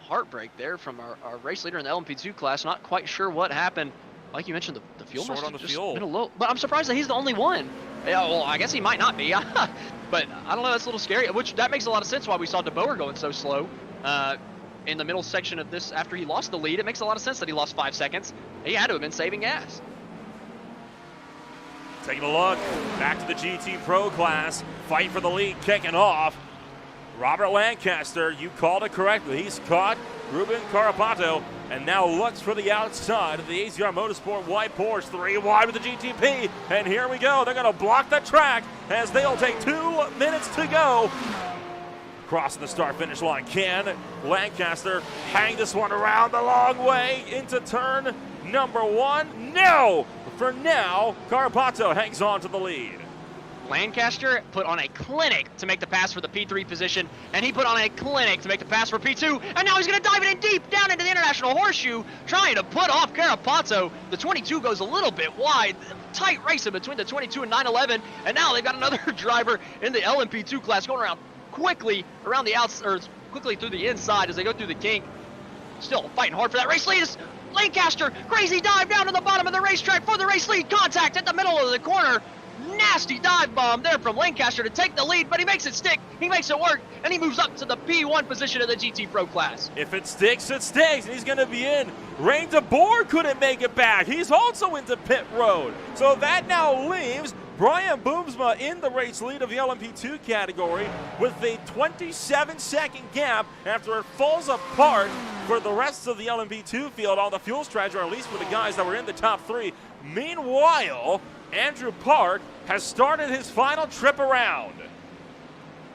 heartbreak there from our race leader in the LMP2 class. Not quite sure what happened. Like you mentioned, the fuel Short must on have the just fuel. been a little. But I'm surprised that he's the only one. Yeah, well, I guess he might not be. But I don't know. That's a little scary. Which that makes a lot of sense why we saw DeBoer going so slow in the middle section of this after he lost the lead. It makes a lot of sense that he lost 5 seconds. He had to have been saving gas. Taking a look back to the GT Pro class. Fight for the lead kicking off. Robert Lancaster, you called it correctly. He's caught Ruben Carapato and now looks for the outside of the ACR Motorsport white Porsche. 3 wide with the GTP. And here we go. They're going to block the track as they'll take 2 minutes to go. Crossing the start-finish line. Can Lancaster hang this one around the long way into turn number 1? No! For now, Carapato hangs on to the lead. Lancaster put on a clinic to make the pass for the P3 position, and he put on a clinic to make the pass for P2, and now he's going to dive it in deep down into the International Horseshoe, trying to put off Carapato. The 22 goes a little bit wide. Tight racing between the 22 and 911, and now they've got another driver in the LMP2 class going around quickly around the outside, or quickly through the inside as they go through the kink. Still fighting hard for that race lead. Is Lancaster, crazy dive down to the bottom of the racetrack for the race lead. Contact at the middle of the corner. Nasty dive bomb there from Lancaster to take the lead, but he makes it stick, he makes it work, and he moves up to the P1 position of the GT Pro class. If it sticks, it sticks, and he's going to be in. Rain DeBoer couldn't make it back. He's also into pit road. So that now leaves Brian Boomsma in the race lead of the LMP2 category with a 27-second gap after it falls apart for the rest of the LMP2 field on the fuel strategy, or at least for the guys that were in the top 3. Meanwhile, Andrew Park has started his final trip around.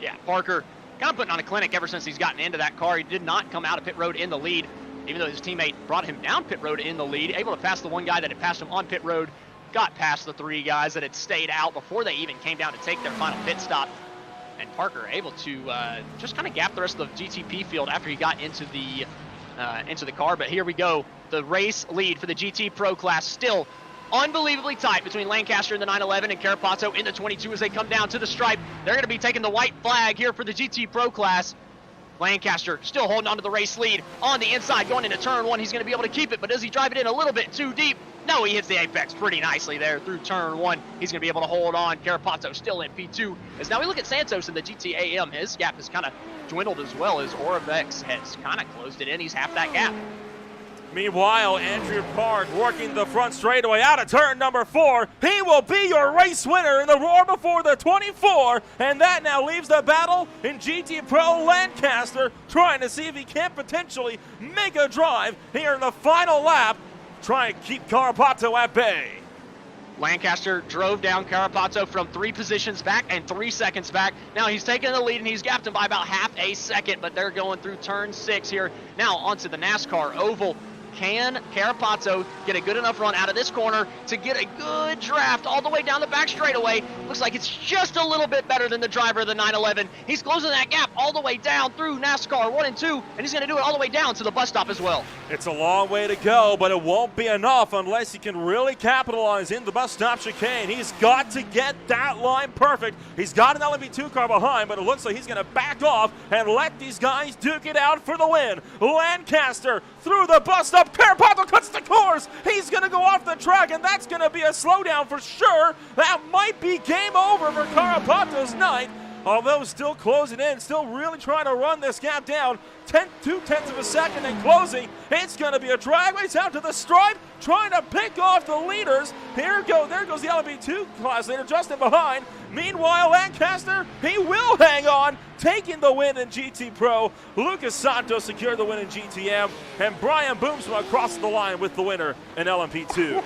Yeah, Parker kind of putting on a clinic ever since he's gotten into that car. He did not come out of pit road in the lead, even though his teammate brought him down pit road in the lead. Able to pass the one guy that had passed him on pit road, got past the 3 guys that had stayed out before they even came down to take their final pit stop. And Parker able to just kind of gap the rest of the GTP field after he got into the car. But here we go. The race lead for the GT Pro class still unbelievably tight between Lancaster in the 911 and Carapato in the 22 as they come down to the stripe. They're going to be taking the white flag here for the GT Pro class. Lancaster still holding on to the race lead on the inside going into turn 1. He's going to be able to keep it, but does he drive it in a little bit too deep? No, he hits the apex pretty nicely there through turn 1. He's going to be able to hold on. Carapato still in P2. As now we look at Santos in the GT-AM, his gap has kind of dwindled as well as Oravex has kind of closed it in. He's half that gap. Meanwhile, Andrew Park working the front straightaway out of turn number 4. He will be your race winner in the Roar Before the 24, and that now leaves the battle in GT Pro. Lancaster trying to see if he can potentially make a drive here in the final lap, trying to keep Carapato at bay. Lancaster drove down Carapato from 3 positions back and 3 seconds back. Now he's taking the lead and he's gapped him by about half a second, but they're going through turn 6 here. Now onto the NASCAR oval. Can Carapato get a good enough run out of this corner to get a good draft all the way down the back straightaway? Looks like it's just a little bit better than the driver of the 911. He's closing that gap all the way down through NASCAR 1 and 2, and he's going to do it all the way down to the bus stop as well. It's a long way to go, but it won't be enough unless he can really capitalize in the bus stop chicane. He's got to get that line perfect. He's got an LMP2 car behind, but it looks like he's going to back off and let these guys duke it out for the win. Lancaster through the bus stop. Carapato cuts the course. He's going to go off the track, and that's going to be a slowdown for sure. That might be game over for Carapato's night. Although still closing in, still really trying to run this gap down. 2/10 of a second and closing. It's going to be a drag race out to the stripe, trying to pick off the leaders. There goes the LMP2 class leader just in behind. Meanwhile, Lancaster, he will hang on, taking the win in GT Pro. Lucas Santos secured the win in GTM, and Brian Boomsma crosses the line with the winner in LMP2.